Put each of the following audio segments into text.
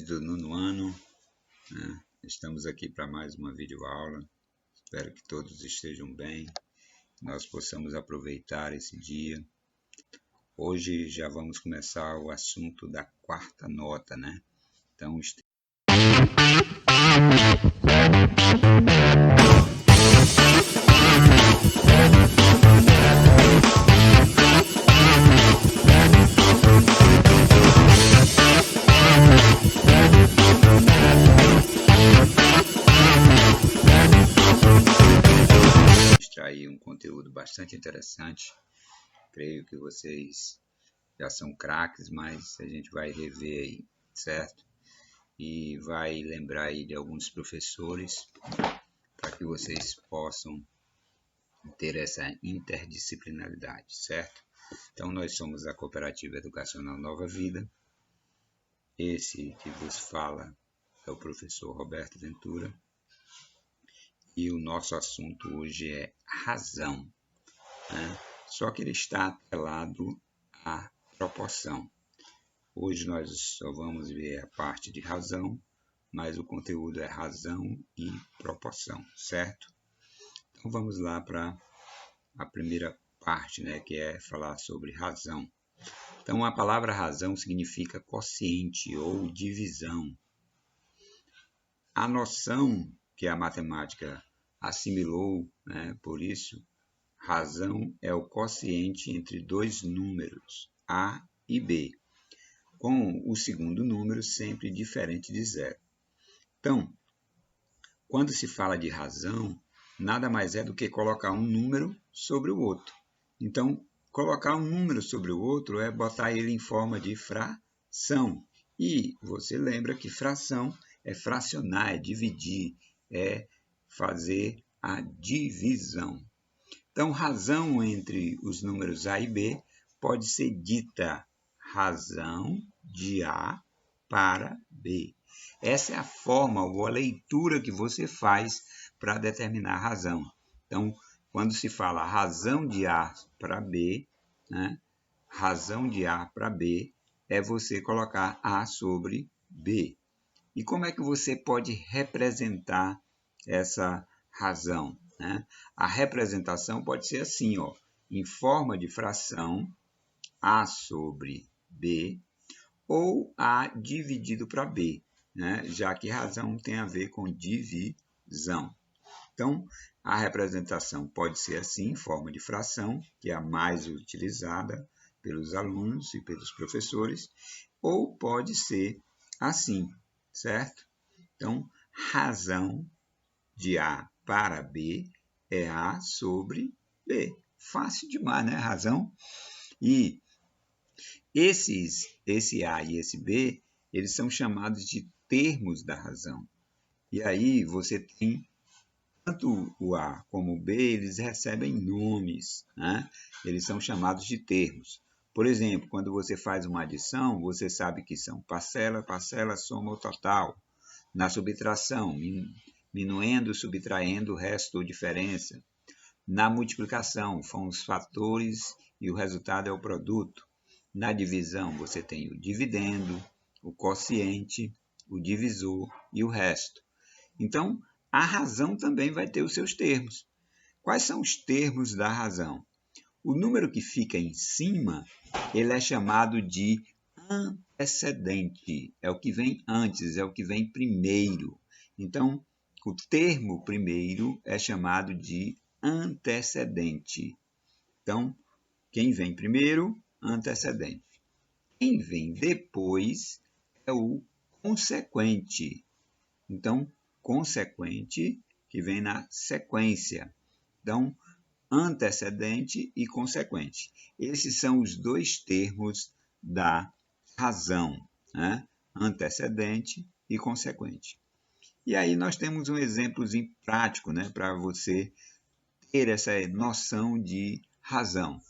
do 9º ano, né? Estamos aqui para mais uma videoaula. Espero que todos estejam bem, que nós possamos aproveitar esse dia. Hoje já vamos começar o assunto da 4ª nota, né? Então, extrair um conteúdo bastante interessante. Creio que vocês já são craques, mas a gente vai rever aí, certo? E vai lembrar aí de alguns professores para que vocês possam ter essa interdisciplinaridade, certo? Então, nós somos a Cooperativa Educacional Nova Vida. Esse que vos fala é o professor Roberto Ventura. E o nosso assunto hoje é razão, né? Só que ele está atrelado à proporção. Hoje nós só vamos ver a parte de razão, mas o conteúdo é razão e proporção, certo? Então vamos lá para a primeira parte, né, que é falar sobre razão. Então a palavra razão significa quociente ou divisão. A noção que a matemática assimilou, né, por isso, razão é o quociente entre dois números, A e B, com o segundo número sempre diferente de zero. Então, quando se fala de razão, nada mais é do que colocar um número sobre o outro. Então, colocar um número sobre o outro é botar ele em forma de fração. E você lembra que fração é fracionar, é dividir, é fazer a divisão. Então, razão entre os números A e B pode ser dita razão de A para B. Essa é a forma ou a leitura que você faz para determinar a razão. Então, quando se fala razão de A para B, né, razão de A para B é você colocar A sobre B. E como é que você pode representar essa razão, né? A representação pode ser assim, ó, em forma de fração, A sobre B, ou A dividido para B, né? Já que razão tem a ver com divisão. Então, a representação pode ser assim, em forma de fração, que é a mais utilizada pelos alunos e pelos professores, ou pode ser assim, certo? Então, razão de A para B é A sobre B. Fácil demais, né? Razão. E esse A e esse B, eles são chamados de termos da razão. E aí você tem tanto o A como o B, eles recebem nomes, né? Eles são chamados de termos. Por exemplo, quando você faz uma adição, você sabe que são parcela, parcela, soma ou total. Na subtração, minuendo, subtraindo, resto ou diferença. Na multiplicação, são os fatores e o resultado é o produto. Na divisão, você tem o dividendo, o quociente, o divisor e o resto. Então, a razão também vai ter os seus termos. Quais são os termos da razão? O número que fica em cima, ele é chamado de antecedente. É o que vem antes, é o que vem primeiro. Então, o termo primeiro é chamado de antecedente. Então, quem vem primeiro, antecedente. Quem vem depois é o consequente. Então, consequente, que vem na sequência. Então, antecedente e consequente. Esses são os dois termos da razão, né? Antecedente e consequente. E aí nós temos um exemplozinho prático, né, para você ter essa noção de razão.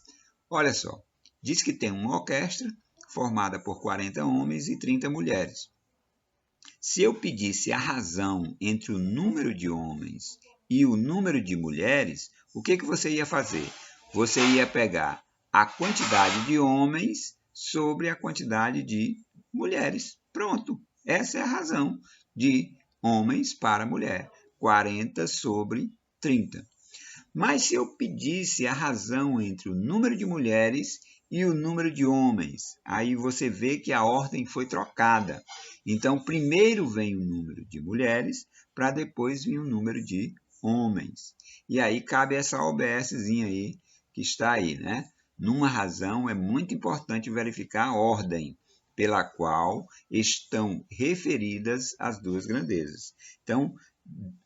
Olha só, diz que tem uma orquestra formada por 40 homens e 30 mulheres. Se eu pedisse a razão entre o número de homens e o número de mulheres, o que você ia fazer? Você ia pegar a quantidade de homens sobre a quantidade de mulheres. Pronto, Essa é a razão de homens para mulher, 40/30. Mas se eu pedisse a razão entre o número de mulheres e o número de homens, aí você vê que a ordem foi trocada. Então, primeiro vem o número de mulheres, para depois vir o número de homens. E aí cabe essa OBSzinha aí, que está aí, né? Numa razão, é muito importante verificar a ordem pela qual estão referidas as duas grandezas. Então,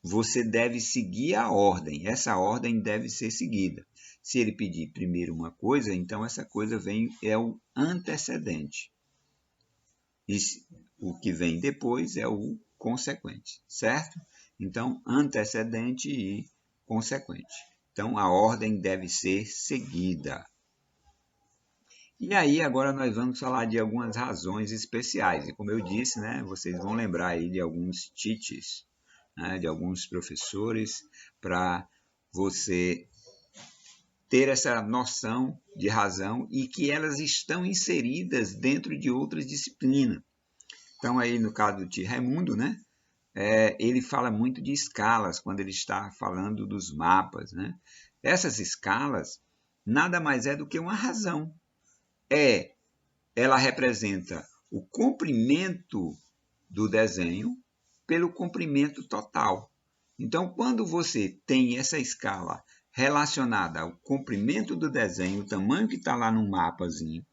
você deve seguir a ordem, essa ordem deve ser seguida. Se ele pedir primeiro uma coisa, então essa coisa é o antecedente. E o que vem depois é o consequente, certo? Então, antecedente e consequente. Então, a ordem deve ser seguida. E aí, agora nós vamos falar de algumas razões especiais. E como eu disse, né, vocês vão lembrar aí de alguns cheats, né, de alguns professores, para você ter essa noção de razão e que elas estão inseridas dentro de outras disciplinas. Então, aí no caso do tio Raimundo, né, ele fala muito de escalas quando ele está falando dos mapas, né? Essas escalas nada mais é do que uma razão. Ela representa o comprimento do desenho pelo comprimento total. Então, quando você tem essa escala relacionada ao comprimento do desenho, o tamanho que está lá no mapazinho,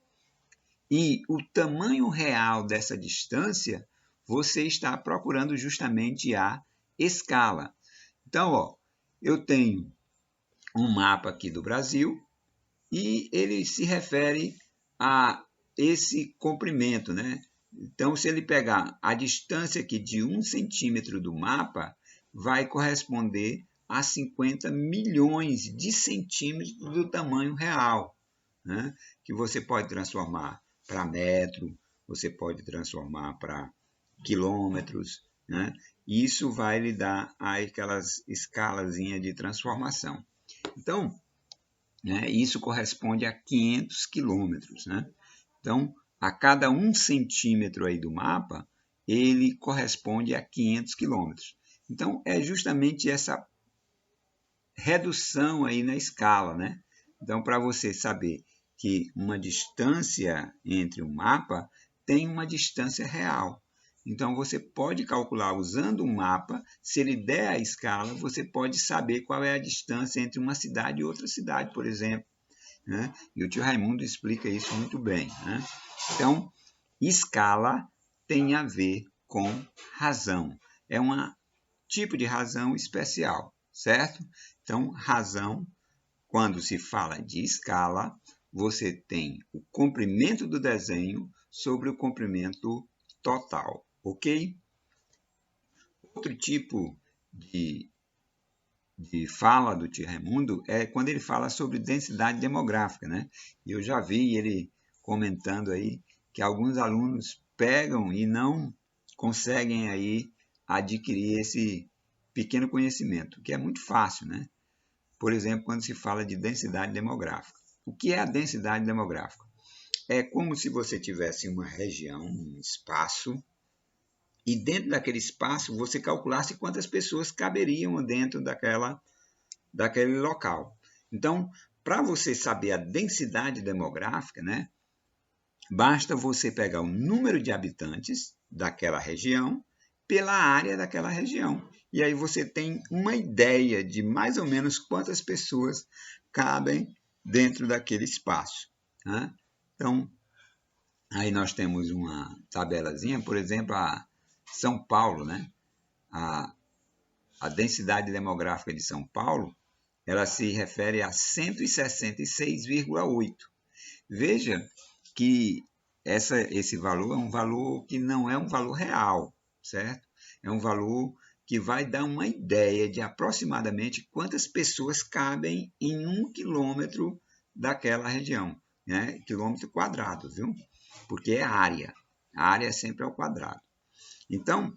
e o tamanho real dessa distância, você está procurando justamente a escala. Então, ó, eu tenho um mapa aqui do Brasil e ele se refere a esse comprimento, né? Então, se ele pegar a distância aqui de 1 centímetro do mapa, vai corresponder a 50 milhões de centímetros do tamanho real, né? Que você pode transformar para metro, você pode transformar para quilômetros, né? Isso vai lhe dar aquelas escalazinhas de transformação. Então, né, isso corresponde a 500 quilômetros, né? Então, a cada 1 centímetro aí do mapa, ele corresponde a 500 quilômetros. Então, é justamente essa redução aí na escala, né? Então, para você saber que uma distância entre um mapa tem uma distância real. Então, você pode calcular usando um mapa, se ele der a escala, você pode saber qual é a distância entre uma cidade e outra cidade, por exemplo, né? E o tio Raimundo explica isso muito bem, né? Então, escala tem a ver com razão. É um tipo de razão especial, certo? Então, razão, quando se fala de escala, você tem o comprimento do desenho sobre o comprimento total, ok? Outro tipo de fala do tio Raimundo é quando ele fala sobre densidade demográfica, né? E eu já vi ele comentando aí que alguns alunos pegam e não conseguem aí adquirir esse pequeno conhecimento, que é muito fácil, né? Por exemplo, quando se fala de densidade demográfica. O que é a densidade demográfica? É como se você tivesse uma região, um espaço, e dentro daquele espaço você calculasse quantas pessoas caberiam dentro daquele local. Então, para você saber a densidade demográfica, né, basta você pegar o número de habitantes daquela região pela área daquela região. E aí você tem uma ideia de mais ou menos quantas pessoas cabem dentro daquele espaço, né? Então, aí nós temos uma tabelazinha, por exemplo, a São Paulo, né? A densidade demográfica de São Paulo, ela se refere a 166,8. Veja que esse valor é um valor que não é um valor real, certo? É um valor que vai dar uma ideia de aproximadamente quantas pessoas cabem em 1 quilômetro daquela região, né? Quilômetro quadrado, viu? Porque é área. A área é sempre ao quadrado. Então,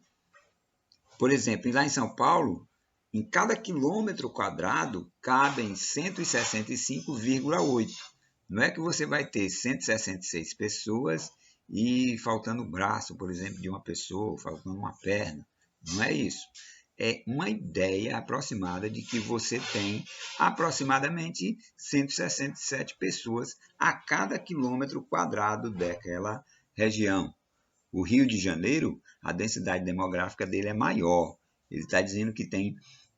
por exemplo, lá em São Paulo, em cada quilômetro quadrado cabem 165,8. Não é que você vai ter 166 pessoas e faltando o braço, por exemplo, de uma pessoa, faltando uma perna. Não é isso. É uma ideia aproximada de que você tem aproximadamente 167 pessoas a cada quilômetro quadrado daquela região. O Rio de Janeiro, a densidade demográfica dele é maior. Ele está dizendo que tem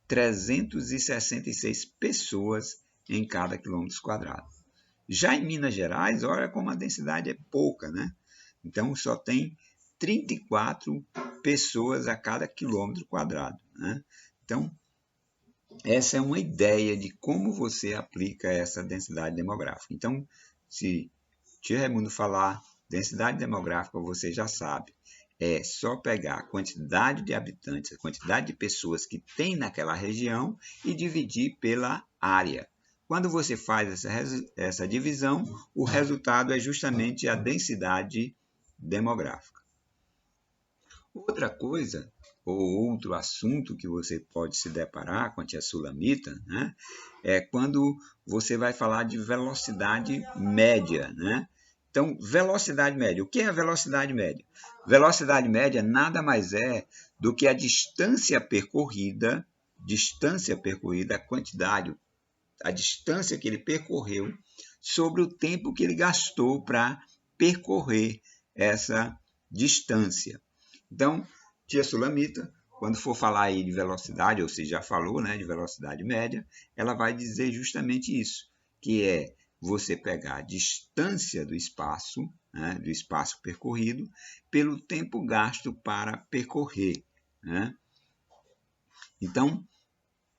366 pessoas em cada quilômetro quadrado. Já em Minas Gerais, olha como a densidade é pouca, né? Então, só tem 34 pessoas a cada quilômetro quadrado, né? Então, essa é uma ideia de como você aplica essa densidade demográfica. Então, se Tia Raimundo falar densidade demográfica, você já sabe. É só pegar a quantidade de habitantes, a quantidade de pessoas que tem naquela região e dividir pela área. Quando você faz essa divisão, o resultado é justamente a densidade demográfica. Outra coisa, ou outro assunto que você pode se deparar com a tia Sulamita, né, é quando você vai falar de velocidade média, né? Então, velocidade média. O que é a velocidade média? Velocidade média nada mais é do que a distância percorrida, a quantidade, a distância que ele percorreu sobre o tempo que ele gastou para percorrer essa distância. Então, tia Sulamita, quando for falar aí de velocidade, ou seja, já falou, né, de velocidade média, ela vai dizer justamente isso, que é você pegar a distância do espaço, né, do espaço percorrido, pelo tempo gasto para percorrer, né? Então,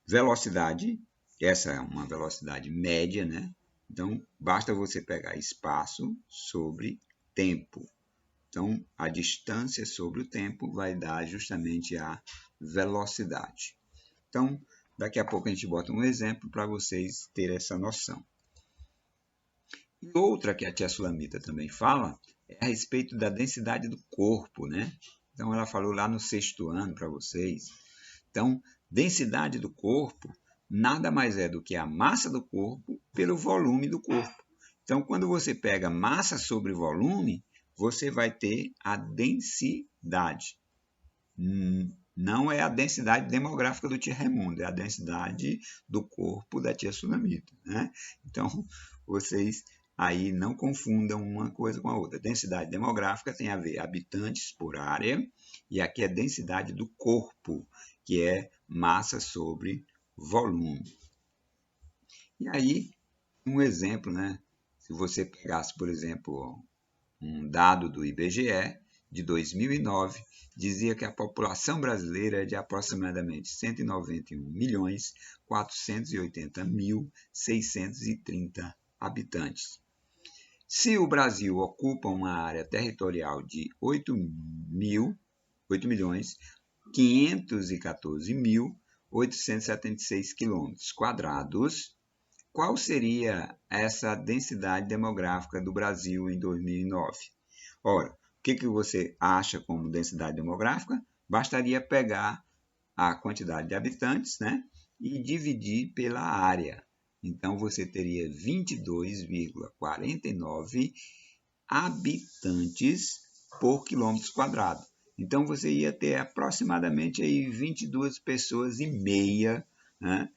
velocidade, essa é uma velocidade média, né? Então, basta você pegar espaço sobre tempo. Então, a distância sobre o tempo vai dar justamente a velocidade. Então, daqui a pouco a gente bota um exemplo para vocês terem essa noção. E outra que a tia Sulamita também fala é a respeito da densidade do corpo, né? Então, ela falou lá no 6º ano para vocês. Então, densidade do corpo nada mais é do que a massa do corpo pelo volume do corpo. Então, quando você pega massa sobre volume, você vai ter a densidade. Não é a densidade demográfica do tia Raimundo, é a densidade do corpo da tia Sulamita, né? Então, vocês aí não confundam uma coisa com a outra. Densidade demográfica tem a ver habitantes por área, e aqui é densidade do corpo, que é massa sobre volume. E aí, um exemplo, né? Se você pegasse, por exemplo, um dado do IBGE de 2009, dizia que a população brasileira é de aproximadamente 191.480.630 habitantes. Se o Brasil ocupa uma área territorial de 8.514.876 km², qual seria essa densidade demográfica do Brasil em 2009? Ora, o que você acha como densidade demográfica? Bastaria pegar a quantidade de habitantes, né, e dividir pela área. Então, você teria 22,49 habitantes por quilômetro quadrado. Então, você ia ter aproximadamente aí 22 pessoas e meia, né?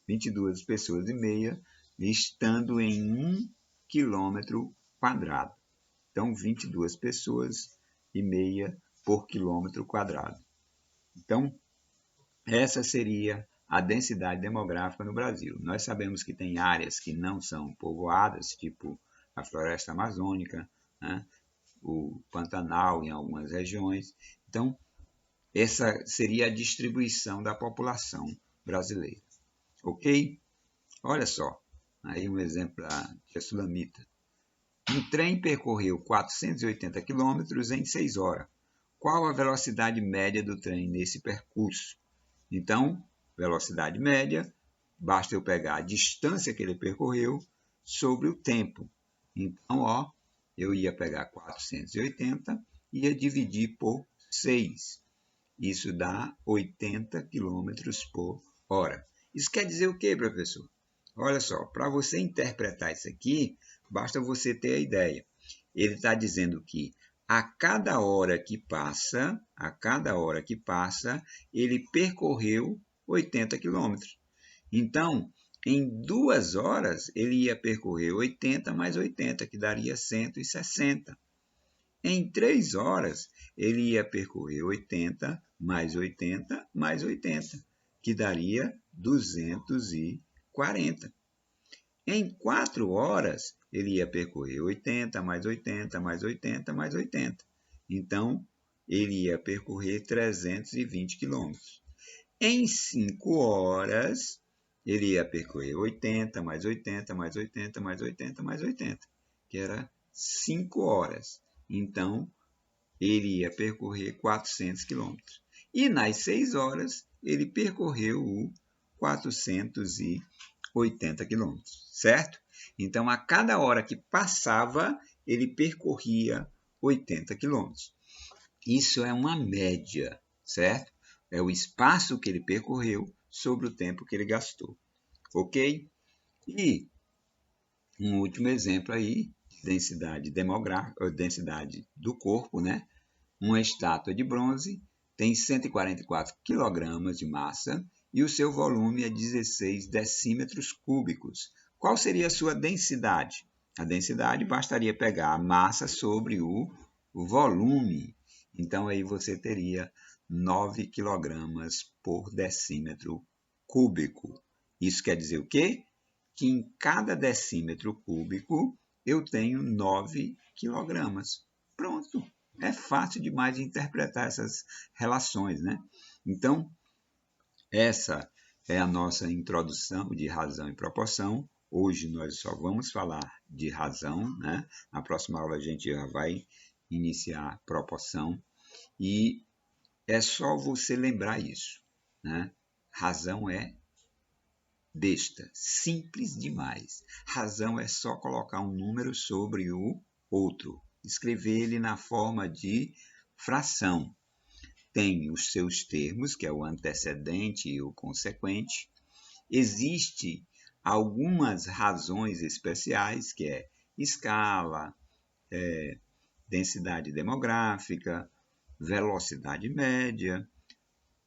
22 pessoas e meia estando em 1 quilômetro quadrado. Então, 22 pessoas e meia por quilômetro quadrado. Então, essa seria a densidade demográfica no Brasil. Nós sabemos que tem áreas que não são povoadas, tipo a floresta amazônica, né? O Pantanal em algumas regiões. Então, essa seria a distribuição da população brasileira. Ok? Olha só, aí um exemplo da tia Sulamita. Um trem percorreu 480 km em 6 horas. Qual a velocidade média do trem nesse percurso? Então, velocidade média, basta eu pegar a distância que ele percorreu sobre o tempo. Então, ó, eu ia pegar 480 e ia dividir por 6. Isso dá 80 km por hora. Isso quer dizer o quê, professor? Olha só, para você interpretar isso aqui, basta você ter a ideia. Ele está dizendo que a cada hora que passa, ele percorreu 80 quilômetros. Então, em 2 horas, ele ia percorrer 80 mais 80, que daria 160. Em 3 horas, ele ia percorrer 80 mais 80 mais 80, que daria 240. Em 4 horas, ele ia percorrer 80 mais 80 mais 80 mais 80. Então, ele ia percorrer 320 quilômetros. Em 5 horas, ele ia percorrer 80 mais 80 mais 80 mais 80 mais 80, que era 5 horas. Então, ele ia percorrer 400 quilômetros. E nas 6 horas, ele percorreu 480 quilômetros, certo? Então, a cada hora que passava, ele percorria 80 quilômetros. Isso é uma média, certo? É o espaço que ele percorreu sobre o tempo que ele gastou, ok? E um último exemplo aí, densidade demográfica, densidade do corpo, né? Uma estátua de bronze tem 144 kg de massa e o seu volume é 16 decímetros cúbicos. Qual seria a sua densidade? A densidade bastaria pegar a massa sobre o volume. Então, aí você teria 9 kg por decímetro cúbico. Isso quer dizer o quê? Que em cada decímetro cúbico eu tenho 9 kg. Pronto. É fácil demais de interpretar essas relações, né? Então, essa é a nossa introdução de razão e proporção. Hoje nós só vamos falar de razão, né? Na próxima aula a gente já vai iniciar proporção. E é só você lembrar isso, né? Razão é besta, simples demais. Razão é só colocar um número sobre o outro, escrever ele na forma de fração. Tem os seus termos, que é o antecedente e o consequente. Existem algumas razões especiais, que é escala, densidade demográfica, velocidade média,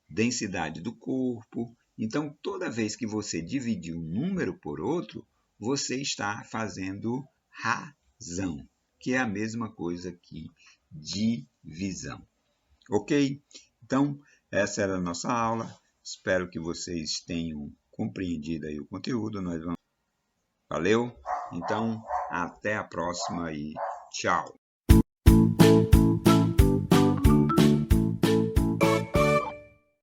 densidade do corpo. Então, toda vez que você dividir um número por outro, você está fazendo razão, que é a mesma coisa que divisão. Ok? Então, essa era a nossa aula. Espero que vocês tenham compreendido aí o conteúdo. Valeu? Então, até a próxima e tchau!